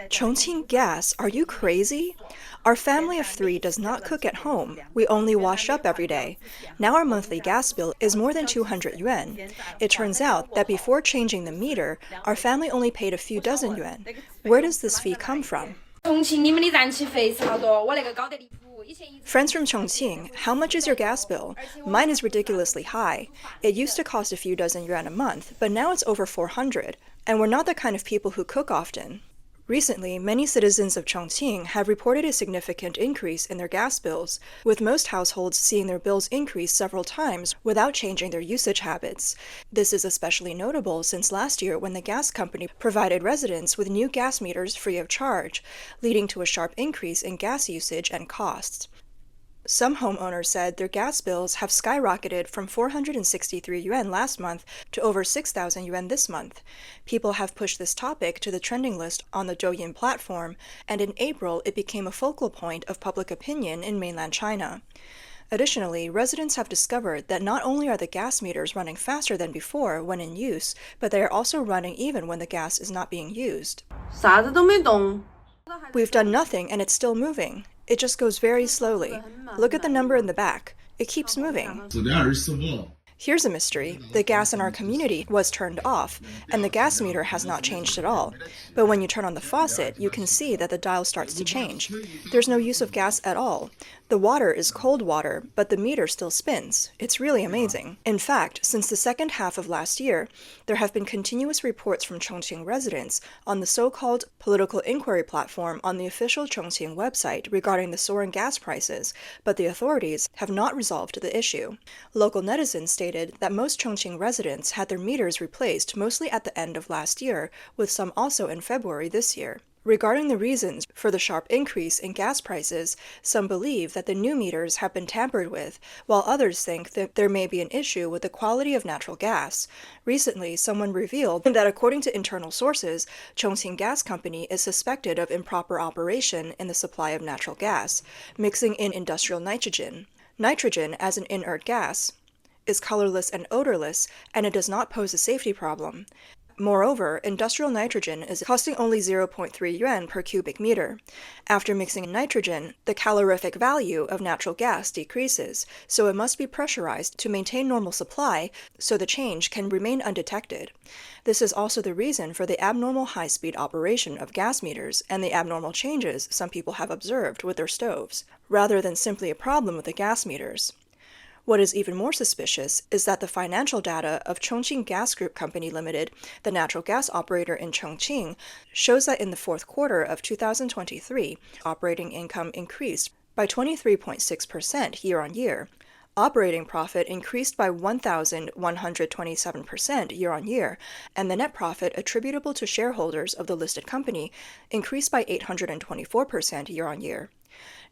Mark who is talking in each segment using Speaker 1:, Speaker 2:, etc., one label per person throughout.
Speaker 1: Chongqing gas, are you crazy? Our family of 3 does not cook at home. We only wash up every day. Now our monthly gas bill is more than 200 yuan. It turns out that before changing the meter, our family only paid a few dozen yuan. Where does this fee come from? Friends from Chongqing, how much is your gas bill? Mine is ridiculously high. It used to cost a few dozen yuan a month, but now it's over 400, and we're not the kind of people who cook often. Recently, many citizens of Chongqing have reported a significant increase in their gas bills, with most households seeing their bills increase several times without changing their usage habits. This is especially notable since last year when the gas company provided residents with new gas meters free of charge, leading to a sharp increase in gas usage and costs. Some homeowners said their gas bills have skyrocketed from 463 yuan last month to over 6,000 yuan this month. People have pushed this topic to the trending list on the Douyin platform, and in April it became a focal point of public opinion in mainland China. Additionally, residents have discovered that not only are the gas meters running faster than before when in use, but they are also running even when the gas is not being used. We've done nothing and it's still moving. It just goes very slowly. Look at the number in the back. It keeps moving. Here's a mystery. The gas in our community was turned off, and the gas meter has not changed at all. But when you turn on the faucet, you can see that the dial starts to change. There's no use of gas at all. The water is cold water, but the meter still spins. It's really amazing. In fact, since the second half of last year, there have been continuous reports from Chongqing residents on the so-called political inquiry platform on the official Chongqing website regarding the soaring gas prices, but the authorities have not resolved the issue. Local netizens stated that most Chongqing residents had their meters replaced mostly at the end of last year, with some also in February this year. Regarding the reasons for the sharp increase in gas prices, some believe that the new meters have been tampered with, while others think that there may be an issue with the quality of natural gas. Recently, someone revealed that according to internal sources, Chongqing Gas Company is suspected of improper operation in the supply of natural gas, mixing in industrial nitrogen. Nitrogen, as an inert gas, is colorless and odorless, and it does not pose a safety problem. Moreover, industrial nitrogen is costing only 0.3 yuan per cubic meter. After mixing in nitrogen, the calorific value of natural gas decreases, so it must be pressurized to maintain normal supply so the change can remain undetected. This is also the reason for the abnormal high-speed operation of gas meters and the abnormal changes some people have observed with their stoves, rather than simply a problem with the gas meters. What is even more suspicious is that the financial data of Chongqing Gas Group Company Limited, the natural gas operator in Chongqing, shows that in the fourth quarter of 2023, operating income increased by 23.6% year-on-year. Operating profit increased by 1,127% year-on-year, and the net profit attributable to shareholders of the listed company increased by 824% year-on-year.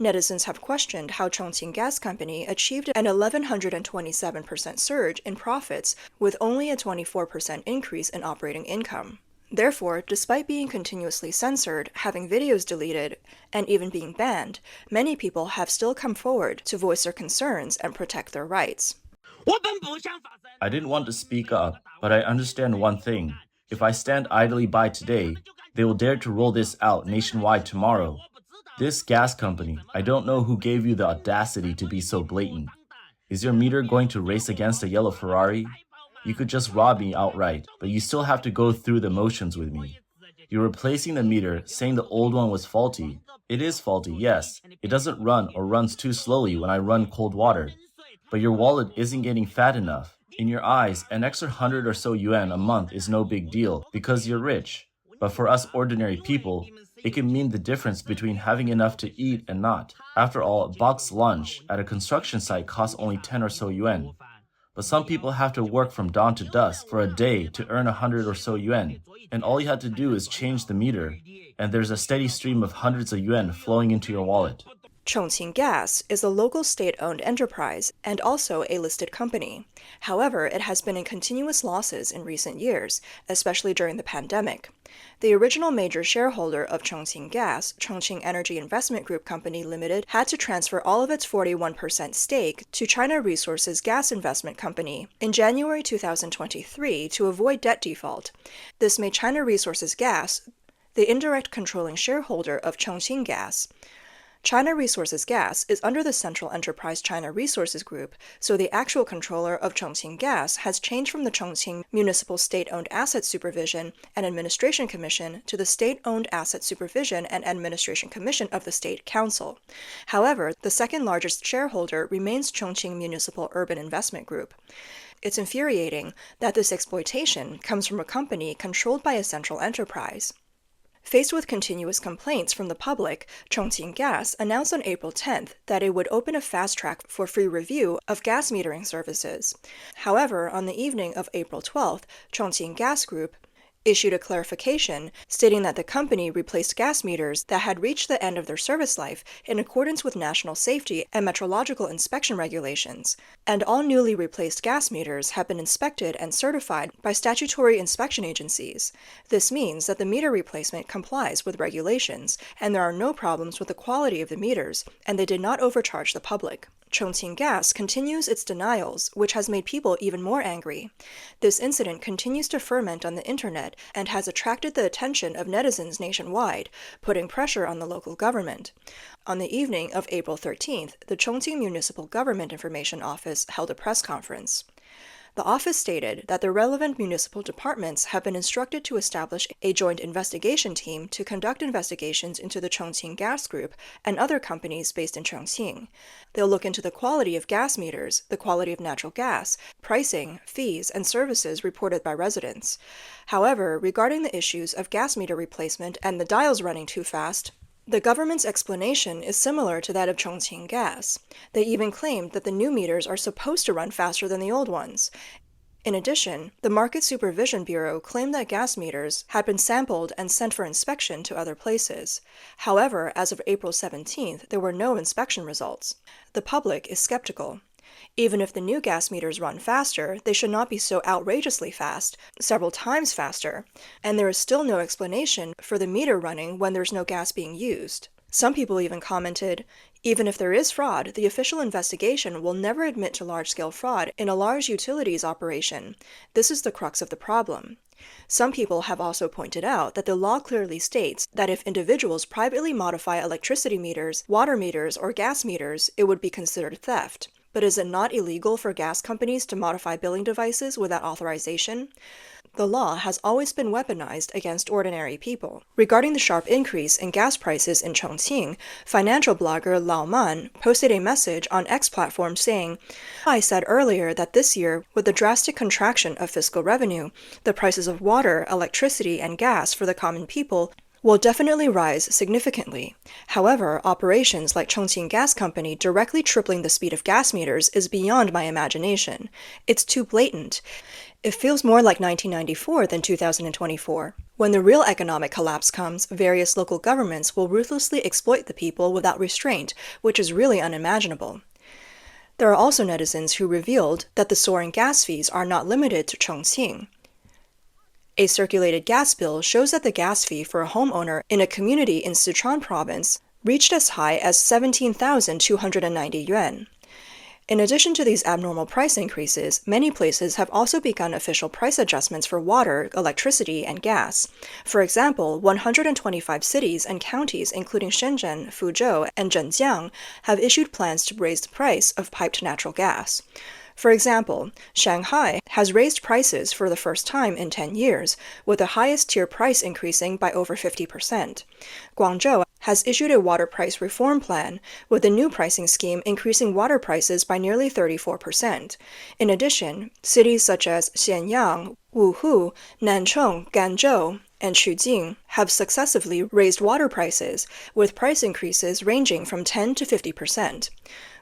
Speaker 1: Netizens have questioned how Chongqing Gas Company achieved an 1,127% surge in profits with only a 24% increase in operating income. Therefore, despite being continuously censored, having videos deleted, and even being banned, many people have still come forward to voice their concerns and protect their rights.
Speaker 2: I didn't want to speak up, but I understand one thing. If I stand idly by today, they will dare to roll this out nationwide tomorrow. This gas company, I don't know who gave you the audacity to be so blatant. Is your meter going to race against a yellow Ferrari? You could just rob me outright, but you still have to go through the motions with me. You're replacing the meter, saying the old one was faulty. It is faulty, yes. It doesn't run or runs too slowly when I run cold water. But your wallet isn't getting fat enough. In your eyes, an extra 100 or so yuan a month is no big deal because you're rich. But for us ordinary people, it can mean the difference between having enough to eat and not. After all, a box lunch at a construction site costs only 10 or so yuan. But some people have to work from dawn to dusk for a day to earn 100 or so yuan. And all you have to do is change the meter, and there's a steady stream of hundreds of yuan flowing into your wallet.
Speaker 1: Chongqing Gas is a local state-owned enterprise and also a listed company. However, it has been in continuous losses in recent years, especially during the pandemic. The original major shareholder of Chongqing Gas, Chongqing Energy Investment Group Company Limited, had to transfer all of its 41% stake to China Resources Gas Investment Company in January 2023 to avoid debt default. This made China Resources Gas the indirect controlling shareholder of Chongqing Gas. China Resources Gas is under the Central Enterprise China Resources Group, so the actual controller of Chongqing Gas has changed from the Chongqing Municipal State-Owned Asset Supervision and Administration Commission to the State-Owned Asset Supervision and Administration Commission of the State Council. However, the second largest shareholder remains Chongqing Municipal Urban Investment Group. It's infuriating that this exploitation comes from a company controlled by a central enterprise. Faced with continuous complaints from the public, Chongqing Gas announced on April 10th that it would open a fast track for free review of gas metering services. However, on the evening of April 12th, Chongqing Gas Group issued a clarification stating that the company replaced gas meters that had reached the end of their service life in accordance with national safety and metrological inspection regulations, and all newly replaced gas meters have been inspected and certified by statutory inspection agencies. This means that the meter replacement complies with regulations, and there are no problems with the quality of the meters, and they did not overcharge the public. Chongqing Gas continues its denials, which has made people even more angry. This incident continues to ferment on the internet and has attracted the attention of netizens nationwide, putting pressure on the local government. On the evening of April 13th, the Chongqing Municipal Government Information Office held a press conference. The office stated that the relevant municipal departments have been instructed to establish a joint investigation team to conduct investigations into the Chongqing Gas Group and other companies based in Chongqing. They'll look into the quality of gas meters, the quality of natural gas, pricing, fees, and services reported by residents. However, regarding the issues of gas meter replacement and the dials running too fast, the government's explanation is similar to that of Chongqing Gas. They even claimed that the new meters are supposed to run faster than the old ones. In addition, the Market Supervision Bureau claimed that gas meters had been sampled and sent for inspection to other places. However, as of April 17th, there were no inspection results. The public is skeptical. Even if the new gas meters run faster, they should not be so outrageously fast, several times faster, and there is still no explanation for the meter running when there's no gas being used. Some people even commented, even if there is fraud, the official investigation will never admit to large-scale fraud in a large utilities operation. This is the crux of the problem. Some people have also pointed out that the law clearly states that if individuals privately modify electricity meters, water meters, or gas meters, it would be considered theft. But is it not illegal for gas companies to modify billing devices without authorization? The law has always been weaponized against ordinary people. Regarding the sharp increase in gas prices in Chongqing, financial blogger Lao Man posted a message on X platform saying, "I said earlier that this year, with the drastic contraction of fiscal revenue, the prices of water, electricity, and gas for the common people will definitely rise significantly. However, operations like Chongqing Gas Company directly tripling the speed of gas meters is beyond my imagination. It's too blatant. It feels more like 1994 than 2024. When the real economic collapse comes, various local governments will ruthlessly exploit the people without restraint, which is really unimaginable." There are also netizens who revealed that the soaring gas fees are not limited to Chongqing. A circulated gas bill shows that the gas fee for a homeowner in a community in Sichuan province reached as high as 17,290 yuan. In addition to these abnormal price increases, many places have also begun official price adjustments for water, electricity, and gas. For example, 125 cities and counties including Shenzhen, Fuzhou, and Zhenjiang have issued plans to raise the price of piped natural gas. For example, Shanghai has raised prices for the first time in 10 years, with the highest tier price increasing by over 50%. Guangzhou has issued a water price reform plan, with the new pricing scheme increasing water prices by nearly 34%. In addition, cities such as Xianyang, Wuhu, Nanchong, Ganzhou, and Chujing have successively raised water prices, with price increases ranging from 10 to 50%.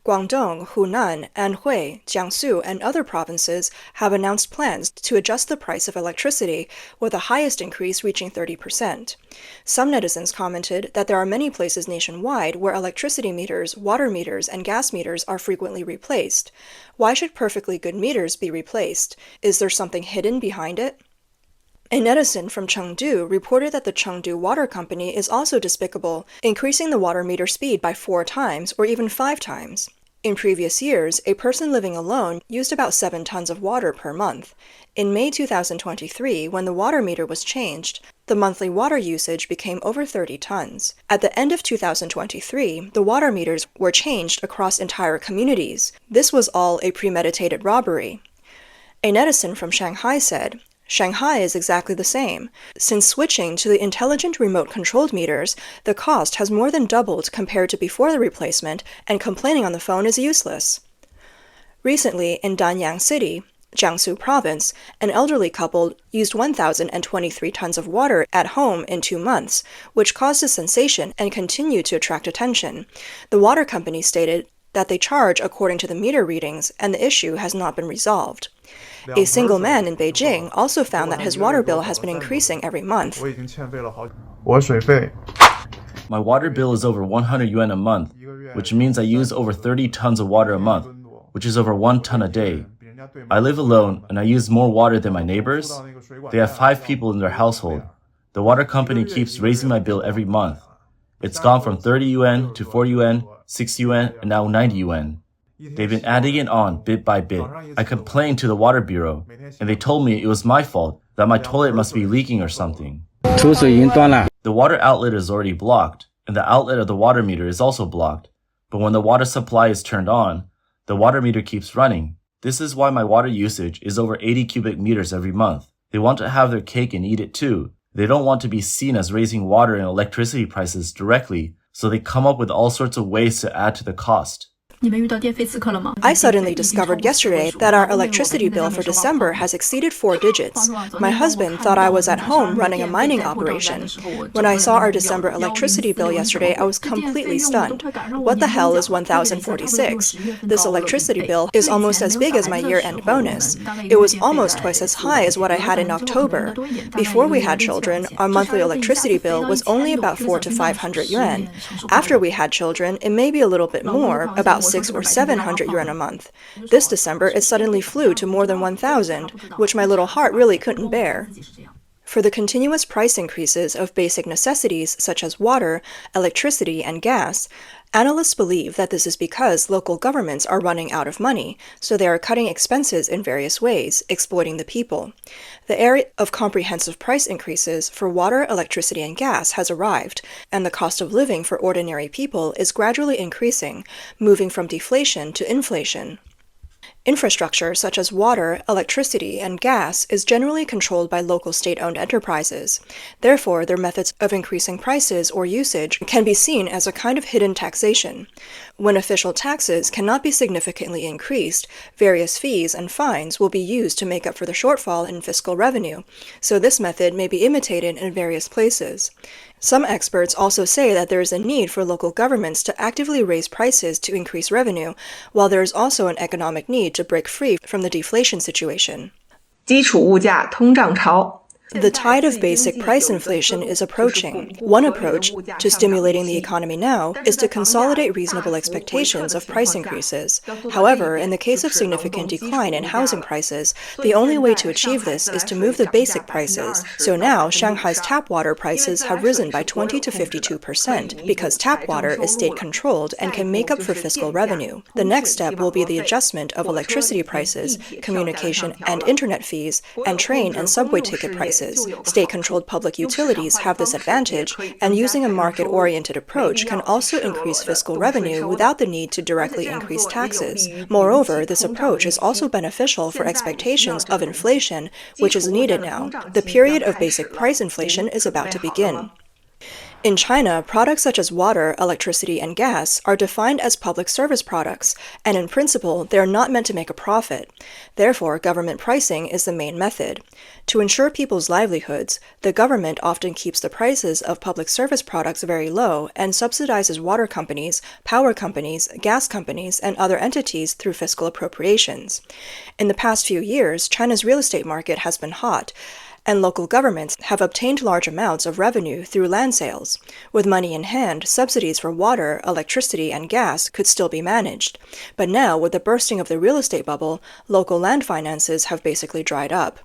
Speaker 1: Guangdong, Hunan, Anhui, Jiangsu, and other provinces have announced plans to adjust the price of electricity, with the highest increase reaching 30%. Some netizens commented that there are many places nationwide where electricity meters, water meters, and gas meters are frequently replaced. Why should perfectly good meters be replaced? Is there something hidden behind it? A netizen from Chengdu reported that the Chengdu Water Company is also despicable, increasing the water meter speed by 4 times or even 5 times. In previous years, a person living alone used about 7 tons of water per month. In May 2023, when the water meter was changed, the monthly water usage became over 30 tons. At the end of 2023, the water meters were changed across entire communities. This was all a premeditated robbery. A netizen from Shanghai said, "Shanghai is exactly the same. Since switching to the intelligent remote-controlled meters, the cost has more than doubled compared to before the replacement, and complaining on the phone is useless." Recently, in Danyang City, Jiangsu Province, an elderly couple used 1,023 tons of water at home in 2 months, which caused a sensation and continued to attract attention. The water company stated that they charge according to the meter readings, and the issue has not been resolved. A single man in Beijing also found that his water bill has been increasing every month.
Speaker 2: My water bill is over 100 yuan a month, which means I use over 30 tons of water a month, which is over 1 ton a day. I live alone and I use more water than my neighbors. They have 5 people in their household. The water company keeps raising my bill every month. It's gone from 30 yuan to 40 yuan, 60 yuan, and now 90 yuan. They've been adding it on bit by bit. I complained to the water bureau, and they told me it was my fault, that my toilet must be leaking or something. The water outlet is already blocked, and the outlet of the water meter is also blocked. But when the water supply is turned on, the water meter keeps running. This is why my water usage is over 80 cubic meters every month. They want to have their cake and eat it too. They don't want to be seen as raising water and electricity prices directly, so they come up with all sorts of ways to add to the cost.
Speaker 1: I suddenly discovered yesterday that our electricity bill for December has exceeded 4 digits. My husband thought I was at home running a mining operation. When I saw our December electricity bill yesterday, I was completely stunned. What the hell is 1,046? This electricity bill is almost as big as my year-end bonus. It was almost twice as high as what I had in October. Before we had children, our monthly electricity bill was only about 400 to 500 yuan. After we had children, it may be a little bit more, about 600 or 700 yuan a month. This December, it suddenly flew to more than 1,000, which my little heart really couldn't bear. For the continuous price increases of basic necessities such as water, electricity, and gas, analysts believe that this is because local governments are running out of money, so they are cutting expenses in various ways, exploiting the people. The era of comprehensive price increases for water, electricity, and gas has arrived, and the cost of living for ordinary people is gradually increasing, moving from deflation to inflation. Infrastructure such as water, electricity, and gas is generally controlled by local state-owned enterprises. Therefore, their methods of increasing prices or usage can be seen as a kind of hidden taxation. When official taxes cannot be significantly increased, various fees and fines will be used to make up for the shortfall in fiscal revenue, so this method may be imitated in various places. Some experts also say that there is a need for local governments to actively raise prices to increase revenue, while there is also an economic need to break free from the deflation situation.
Speaker 3: 基础物价通胀潮
Speaker 1: The tide of basic price inflation is approaching. One approach to stimulating the economy now is to consolidate reasonable expectations of price increases. However, in the case of significant decline in housing prices, the only way to achieve this is to move the basic prices. So now, Shanghai's tap water prices have risen by 20 to 52% because tap water is state-controlled and can make up for fiscal revenue. The next step will be the adjustment of electricity prices, communication and internet fees, and train and subway ticket prices. State-controlled public utilities have this advantage, and using a market-oriented approach can also increase fiscal revenue without the need to directly increase taxes. Moreover, this approach is also beneficial for expectations of inflation, which is needed now. The period of basic price inflation is about to begin. In China, products such as water, electricity, and gas are defined as public service products, and in principle, they are not meant to make a profit. Therefore, government pricing is the main method. To ensure people's livelihoods, the government often keeps the prices of public service products very low and subsidizes water companies, power companies, gas companies, and other entities through fiscal appropriations. In the past few years, China's real estate market has been hot, and local governments have obtained large amounts of revenue through land sales. With money in hand, subsidies for water, electricity, and gas could still be managed. But now, with the bursting of the real estate bubble, local land finances have basically dried up.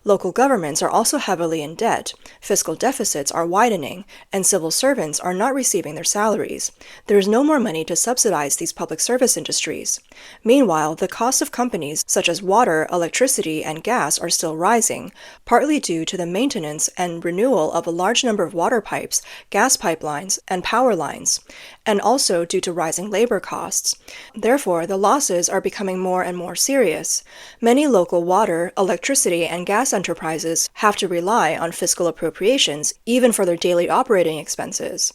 Speaker 1: Local governments are also heavily in debt, fiscal deficits are widening, and civil servants are not receiving their salaries. There is no more money to subsidize these public service industries. Meanwhile, the costs of companies such as water, electricity, and gas are still rising, partly due to the maintenance and renewal of a large number of water pipes, gas pipelines, and power lines, and also due to rising labor costs. Therefore, the losses are becoming more and more serious. Many local water, electricity, and gas enterprises have to rely on fiscal appropriations even for their daily operating expenses.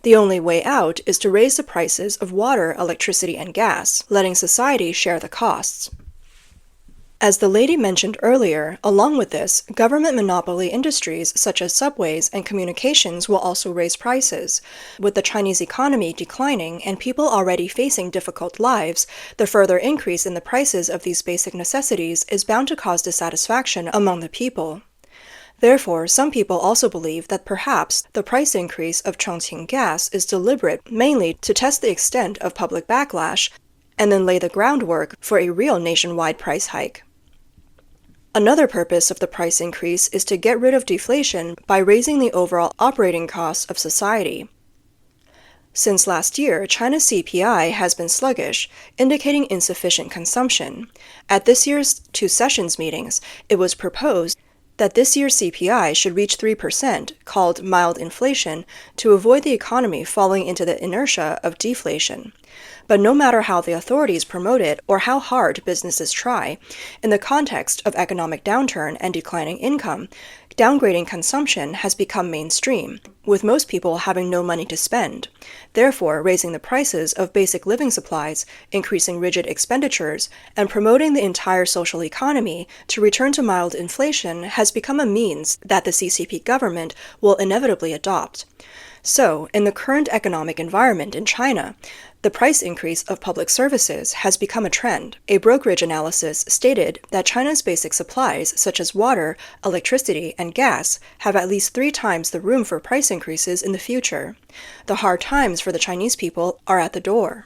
Speaker 1: The only way out is to raise the prices of water, electricity, and gas, letting society share the costs. As the lady mentioned earlier, along with this, government monopoly industries such as subways and communications will also raise prices. With the Chinese economy declining and people already facing difficult lives, the further increase in the prices of these basic necessities is bound to cause dissatisfaction among the people. Therefore, some people also believe that perhaps the price increase of Chongqing gas is deliberate, mainly to test the extent of public backlash, and then lay the groundwork for a real nationwide price hike. Another purpose of the price increase is to get rid of deflation by raising the overall operating costs of society. Since last year, China's CPI has been sluggish, indicating insufficient consumption. At this year's two sessions meetings, it was proposed that this year's CPI should reach 3%, called mild inflation, to avoid the economy falling into the inertia of deflation. But no matter how the authorities promote it or how hard businesses try, in the context of economic downturn and declining income, downgrading consumption has become mainstream, with most people having no money to spend. Therefore, raising the prices of basic living supplies, increasing rigid expenditures, and promoting the entire social economy to return to mild inflation has become a means that the CCP government will inevitably adopt. So, in the current economic environment in China, the price increase of public services has become a trend. A brokerage analysis stated that China's basic supplies, such as water, electricity, and gas, have at least 3 times the room for price increases in the future. The hard times for the Chinese people are at the door.